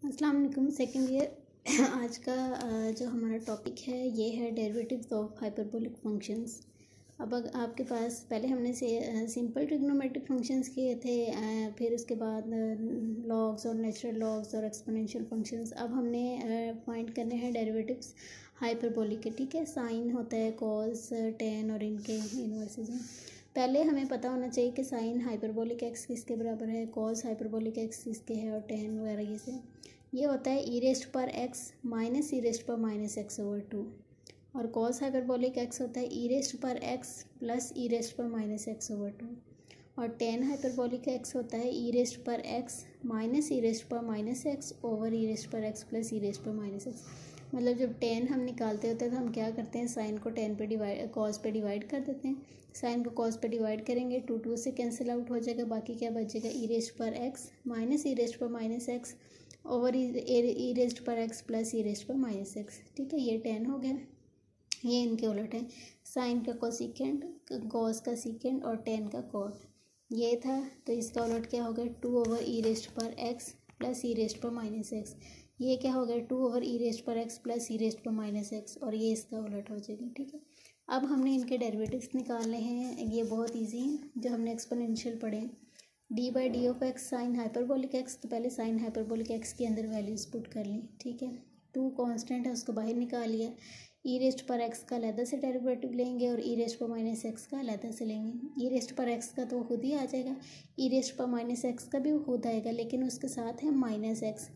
अस्सलाम वालेकुम। Second year आज का जो हमारा टॉपिक है ये है डेरिवेटिव्स ऑफ हाइपरबोलिक फंक्शंस। अब आपके पास पहले हमने सिंपल ट्रिग्नोमेट्रिक फंक्शंस किए थे, फिर उसके बाद लॉग्स और नेचुरल लॉग्स और एक्सपोनेंशियल फंक्शंस। अब हमने फाइंड करने हैं डेरिवेटिव्स हाइपरबोलिक के। ठीक है, साइन होता है, कॉस, टेन और इनके इनवर्सेस हैं। पहले हमें पता होना चाहिए कि साइन हाइपरबोलिक एक्स किसके बराबर है, कॉस हाइपरबोलिक एक्स किसके है और टेन वगैरह ये से ये होता है ई रेस्ट पर एक्स माइनस ई रेस्ट पर माइनस एक्स ओवर 2, और कॉस हाइपरबोलिक एक्स होता है ई रेस्ट पर एक्स प्लस ई रेस्ट पर माइनस एक्स ओवर 2, और टेन हाइपरबोलिक एक्स होता है ई रेस्ट पर एक्स माइनस ई रेस्ट पर माइनस एक्स ओवर ई रेस्ट पर एक्स प्लस ई रेस्ट पर माइनस एक्स। मतलब जब टेन हम निकालते होते हैं तो हम क्या करते हैं, साइन को टेन पे डिवाइड कॉस पे डिवाइड कर देते हैं। साइन को कॉस पे डिवाइड करेंगे, टू से कैंसिल आउट हो जाएगा, बाकी क्या बचेगा, ई रेस्ट पर एक्स माइनस ई रेस्ट पर माइनस एक्स ओवर ई रेस्ट पर एक्स प्लस ई रेस्ट पर माइनस एक्स। ठीक है, ये टेन हो गया। ये इनके उलट है, साइन का कोसिकेंट, कॉस का सीकेंट और टेन का कॉट। ये था, तो इसका उलट क्या हो गया, टू ओवर ई रेस्ट पर एक्स प्लस ई रेस्ट पर माइनस एक्स। ये क्या हो गया, टू ओवर ई रेस्ट पर एक्स प्लस ई रेस्ट पर माइनस एक्स, और ये इसका उलट हो जाएगा। ठीक है, अब हमने इनके डेरिवेटिव्स निकालने हैं। ये बहुत ईजी हैं, जो हमने एक्सपोनेंशियल पढ़े हैं। D by D of x sine hyperbolic x, तो पहले साइन हाइपरबोलिक एक्स के अंदर वैल्यूज पुट कर ली। ठीक है, टू कांस्टेंट है उसको बाहर निकाल लिया। ई रेस्ट पर एक्स का अलहदा से डेरिवेटिव लेंगे और ई रेस्ट पर माइनस एक्स का अलहदा से लेंगे। ई रेस्ट पर एक्स का तो खुद ही आ जाएगा, ई रेस्ट पर माइनस एक्स का भी खुद आएगा, लेकिन उसके साथ है माइनस एक्स,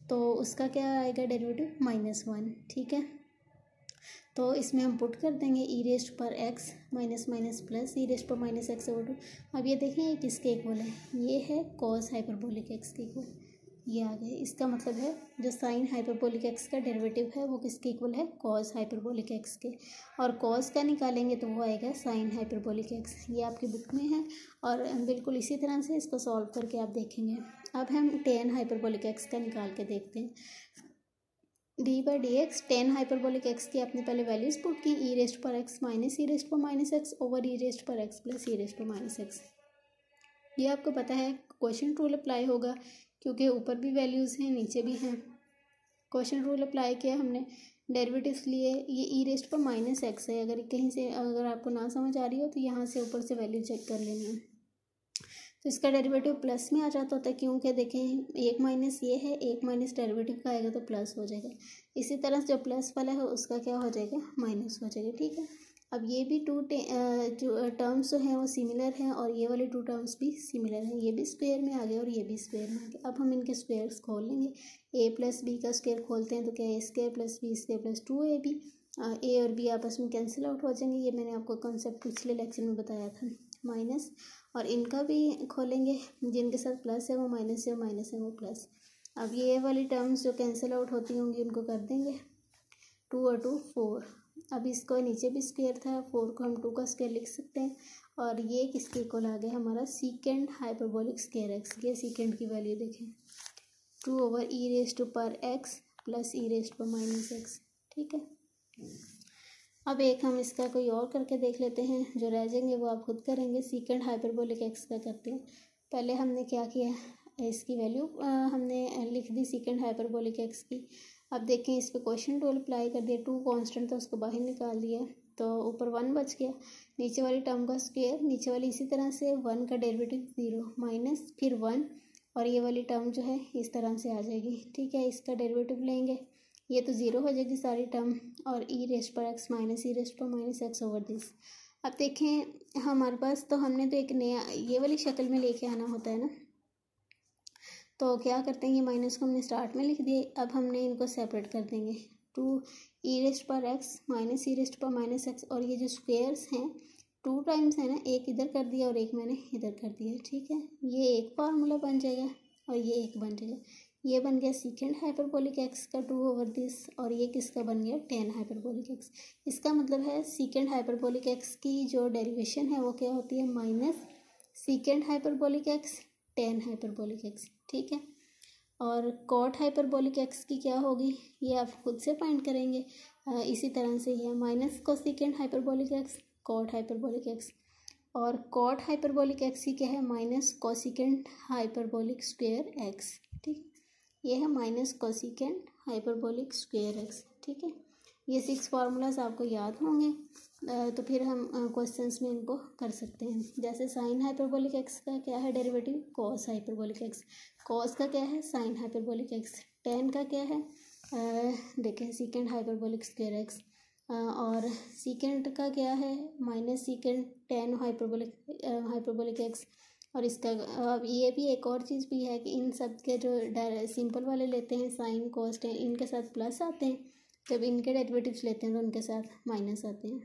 तो उसका क्या आएगा डेरिवेटिव, -1। ठीक है, तो इसमें हम पुट कर देंगे ई रेस्ट पर एक्स माइनस माइनस प्लस ई रेस्ट पर माइनस एक्स ओवर 2। अब ये देखें ये किसके इक्वल है, ये है कॉस हाइपरबोलिक एक्स के इक्वल, ये आ गए। इसका मतलब है जो साइन हाइपरबोलिक एक्स का डेरिवेटिव है वो किसके इक्वल है, कॉस हाइपरबोलिक एक्स के, और कॉस का निकालेंगे तो वो आएगा साइन हाइपरबोलिक एक्स। ये आपकी बुक में है, और बिल्कुल इसी तरह से इसको सॉल्व करके आप देखेंगे। अब हम टेन हाइपरबोलिक एक्स का निकाल के देखते हैं। D by D x, tan hyperbolic x की आपने पहले वैल्यूज पुट की, ई रेस्ट पर एक्स माइनस ई रेस्ट पर माइनस एक्स ओवर ई रेस्ट पर एक्स प्लस ई रेस्ट पर माइनस एक्स। ये आपको पता है क्वोशिएंट रूल अप्लाई होगा, क्योंकि ऊपर भी वैल्यूज़ हैं नीचे भी हैं। क्वोशिएंट रूल अप्लाई किया हमने, डेरिवेटिव्स लिए, ये ई रेस्ट पर माइनस एक्स है। अगर कहीं से अगर आपको ना समझ आ रही हो तो यहाँ से ऊपर से वैल्यू चेक कर लेनी है, तो इसका डेरिवेटिव प्लस में आ जाता होता है, क्योंकि देखें एक माइनस ये है, एक माइनस डेरिवेटिव का आएगा तो प्लस हो जाएगा। इसी तरह से जो प्लस वाला है उसका क्या हो जाएगा, माइनस हो जाएगा। ठीक है, अब ये भी जो टर्म्स जो हैं वो सिमिलर हैं, और ये वाले टू टर्म्स भी सिमिलर हैं। ये भी स्क्वायर में आ गए और ये भी स्क्वायर में आ गए। अब हम इनके स्क्वायर्स खोल लेंगे। ए प्लस बी का स्क्वायर खोलते हैं तो क्या है, A square plus B square plus 2ab। A और बी आपस में कैंसिल आउट हो जाएंगे, ये मैंने आपको कॉन्सेप्ट पिछले लेक्चर में बताया था। माइनस, और इनका भी खोलेंगे, जिनके साथ प्लस है वो माइनस है, माइनस है वो प्लस। अब ये वाली टर्म्स जो कैंसिल आउट होती होंगी उनको कर देंगे, 2 और 2 4। अब इसको नीचे भी स्क्वायर था, 4 को हम 2 का स्क्वायर लिख सकते हैं, और ये किसके इक्वल आ गया, हमारा सीकेंड हाइपरबोलिक स्क्वायर एक्स। ये सीकेंड की वैल्यू देखें, 2 ओवर ई रेस्ट पर एक्स प्लस ई रेस्ट पर माइनस एक्स। ठीक है, अब एक हम इसका कोई और करके देख लेते हैं, जो रह जाएंगे वो आप खुद करेंगे। सीकेंड हाइपरबोलिक एक्स का करते हैं। पहले हमने क्या किया, इसकी वैल्यू हमने लिख दी सीकेंड हाइपरबोलिक एक्स की। अब देखें इस पर क्वोशिएंट रूल अप्लाई कर दिया, टू कांस्टेंट था उसको बाहर निकाल दिया, तो ऊपर 1 बच गया, नीचे वाली टर्म का स्क्वायर, नीचे वाली इसी तरह से 1 का डेरिवेटिव 0 माइनस फिर 1, और ये वाली टर्म जो है इस तरह से आ जाएगी। ठीक है, इसका डेरिवेटिव लेंगे, ये तो 0 हो जाएगी सारी टर्म, और ई रेस्ट पर एक्स माइनस ई रेस्ट पर माइनस एक्स ओवर दिस। अब देखें हमारे पास तो हमने तो एक नया ये वाली शक्ल में लेके आना होता है ना, तो क्या करते हैं, ये माइनस को हमने स्टार्ट में लिख दिए। अब हमने इनको सेपरेट कर देंगे, 2 ई रेस्ट पर एक्स माइनस ई रेस्ट पर माइनस एक्स, और ये जो स्क्वेयर्स हैं 2 टाइम्स है ना, एक इधर कर दिया और एक मैंने इधर कर दिया। ठीक है, ये एक फार्मूला बन जाएगा और ये एक बन जाएगा। ये बन गया सीकेंड हाइपरबोलिक एक्स का 2 ओवर दिस, और ये किसका बन गया, टेन हाइपरबोलिक एक्स। इसका मतलब है सीकेंड हाइपरबोलिक एक्स की जो डेरिवेशन है वो क्या होती है, minus सीकेंड hyperbolic x tan hyperbolic x. ठीक है, और कॉट हाइपरबोलिक एक्स की क्या होगी, ये आप खुद से फाइंड करेंगे। इसी तरह से ये minus cosecant hyperbolic x cot hyperbolic x, और कॉट हाइपरबोलिक एक्स की क्या है, minus cosecant hyperbolic square x. ठीक, ये है minus cosecant hyperbolic square x. ठीक है, ये 6 फार्मूलाज आपको याद होंगे, तो फिर हम क्वेश्चंस में इनको कर सकते हैं। जैसे साइन हाइपरबोलिक एक्स का क्या है derivative, cos hyperbolic x. Cos का क्या है, साइन हाइपरबोलिक एक्स। टेन का क्या है, देखें सीकेंट हाइपरबोलिक स्क्वायर एक्स। और सीकेंट का क्या है, minus secant tan hyperbolic x. और इसका अब ये भी एक और चीज़ भी है कि इन सब के जो सिंपल वाले लेते हैं साइन कॉस टेन, इनके साथ प्लस आते हैं, जब इनके डेरिवेटिव्स लेते हैं तो उनके साथ माइनस आते हैं।